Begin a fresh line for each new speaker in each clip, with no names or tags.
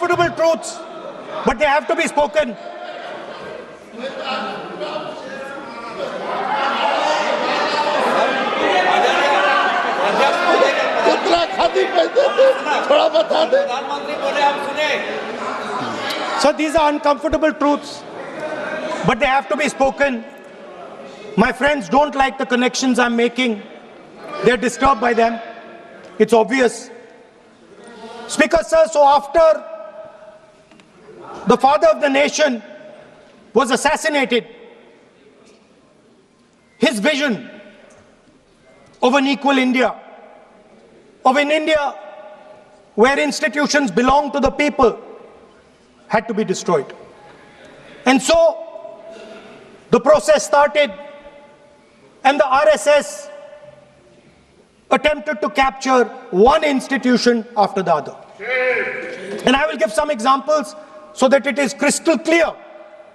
uncomfortable truths, but they have to be spoken. So these are uncomfortable truths, but they have to be spoken. My friends don't like the connections I'm making. They're disturbed by them. It's obvious. Speaker, sir, so after the father of the nation was assassinated, his vision of an equal India, of an India where institutions belong to the people, had to be destroyed. And so the process started, and the RSS attempted to capture one institution after the other. And I will give some examples so that it is crystal clear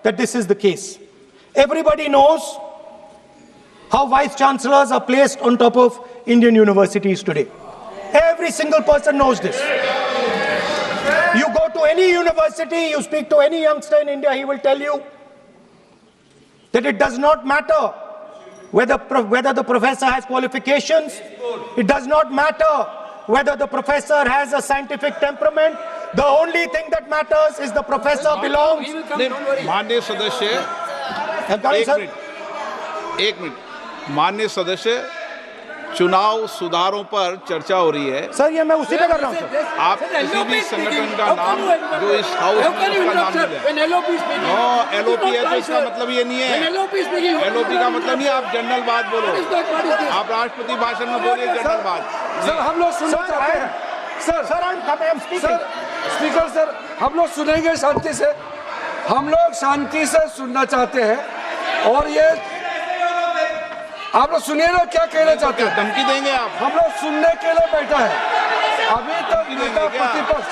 that this is the case. Everybody knows how vice chancellors are placed on top of Indian universities today. Every single person knows this. You go to any university, you speak to any youngster in India, he will tell you that it does not matter whether the professor has qualifications. It does not matter whether the professor has a scientific temperament. The only thing that matters is the professor belongs.
माननीय सदस्य, एक minute, माननीय सदस्य, चुनाव सुधारों पर चर्चा हो रही है।
सर, ये मैं उसी पे कर रहा हूँ सर।
आप किसी भी संगठन का नाम जो इस हाउस में उसका नाम ले लें। LOP है तो इसका मतलब ये नहीं है। LOP का मतलब नहीं है, आप जनरल बात बोलो। आप राष्ट्रपति भाषण में बोलिए जनरल बात।
सर, हम लोग सुनना चाहते हैं। सर, स्पीकर सर, हम लोग सुनेंगे शांति से। हम लोग शांति से सुनना चाहते हैं। और ये आप लोग सुनिए ना, क्या कहना चाहते हैं?
धमकी देंगे आप?
हम लोग सुनने के लिए बैठा है। अभी तक नेता प्रतिपक्ष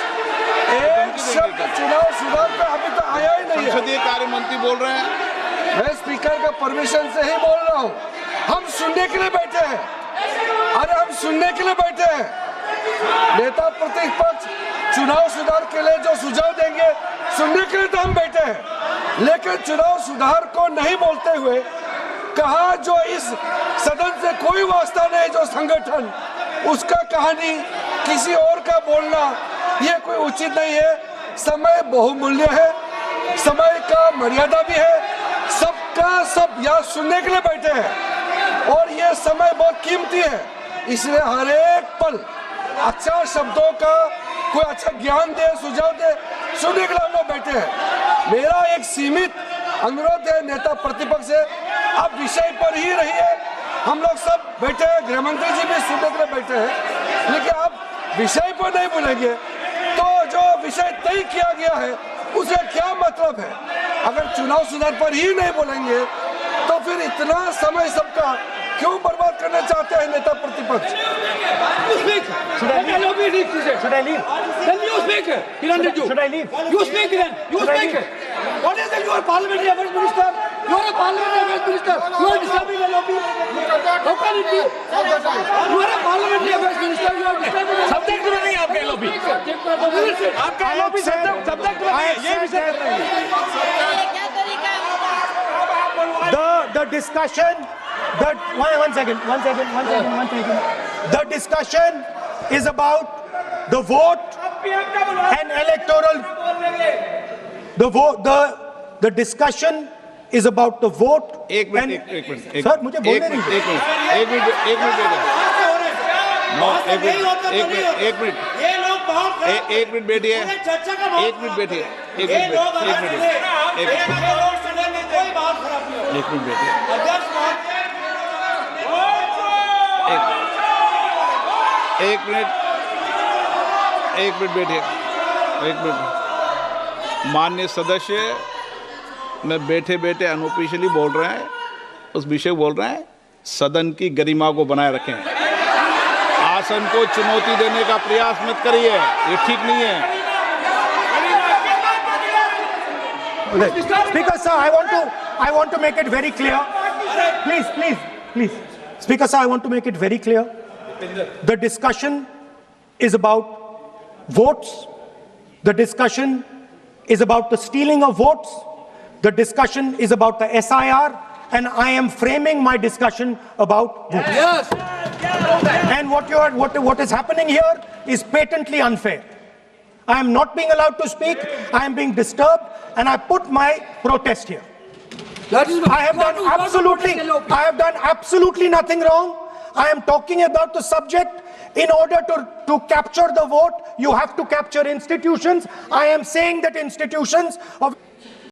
एक शब्द चुनाव सुधार पे अभी तक आया ही नहीं है।
संसदीय कार्य मंत्री बोल रहे हैं।
मैं स्पीकर का परमिशन से ही बोल रहा हूँ। हम सुनने के लिए बैठे हैं। अरे हम सुनने के लिए बैठे हैं। नेता प्रतिपक्ष चुनाव सुधार के लिए जो सुझाव देंगे, सुनने के लिए तो हम बैठे हैं। लेकिन चुनाव सुधार को नहीं बोलते हुए कहा जो इस सदन से कोई वास्ता नहीं, जो संगठन, उसका कहानी किसी और का बोलना ये कोई उचित नहीं है। समय बहुमूल्य है, समय का मर्यादा भी है। सबका सब यहाँ सुनने के लिए बैठे हैं और ये समय बहुत कीमती है। इसलिए हर एक पल अच्छा शब्दों का कोई अच्छा ज्ञान दे, सुझाव दे, सुनने के लिए हम लोग बैठे हैं। मेरा एक सीमित अनुरोध है नेता प्रतिपक्ष से, आप विषय पर ही रहिए। हम लोग सब बैठे हैं, गृह मंत्री जी भी सुनने के लिए बैठे हैं, लेकिन आप विषय पर नहीं बोलेंगे तो जो विषय तय किया गया है उसका क्या मतलब है? अगर चुनाव सुधार पर ही नहीं बोलेंगे तो फिर इतना समय सबका क्यों बर्बाद करना चाहते हैं नेता प्रतिपक्ष?
Should I leave?
Then you speak.
Should I leave?
You speak then. You speak. What is it? You are parliamentary affairs minister. You are a parliamentary affairs minister. You are disturbing LOP. How can it be? You are a parliamentary affairs minister. You are disturbing LOP.
Subject में नहीं आपके LOP. आपका LOP subject में नहीं है. ये विषय नहीं है. The discussion. One second. The discussion is about the vote and electoral. The discussion is about the vote.
एक मिनट
सर, मुझे बोलने दीजिए.
एक मिनट बैठिए. माननीय सदस्य, मैं बैठे बैठे अनऑफिशियली बोल रहे हैं, उस विषय बोल रहे हैं। सदन की गरिमा को बनाए रखें। आसन को चुनौती देने का प्रयास मत करिए, ये ठीक नहीं है।
Speaker sir, I want to make it very clear. Please. Speaker sir, I want to make it very clear. The discussion is about votes The discussion is about the stealing of votes. The discussion is about the SIR, and I am framing my discussion about votes.
Yes.
And what is happening here is patently unfair. I am not being allowed to speak. I am being disturbed, and I put my protest here.
That is
I have done absolutely nothing wrong. I am talking about the subject. In order to capture the vote, you have to capture institutions. I am saying that institutions of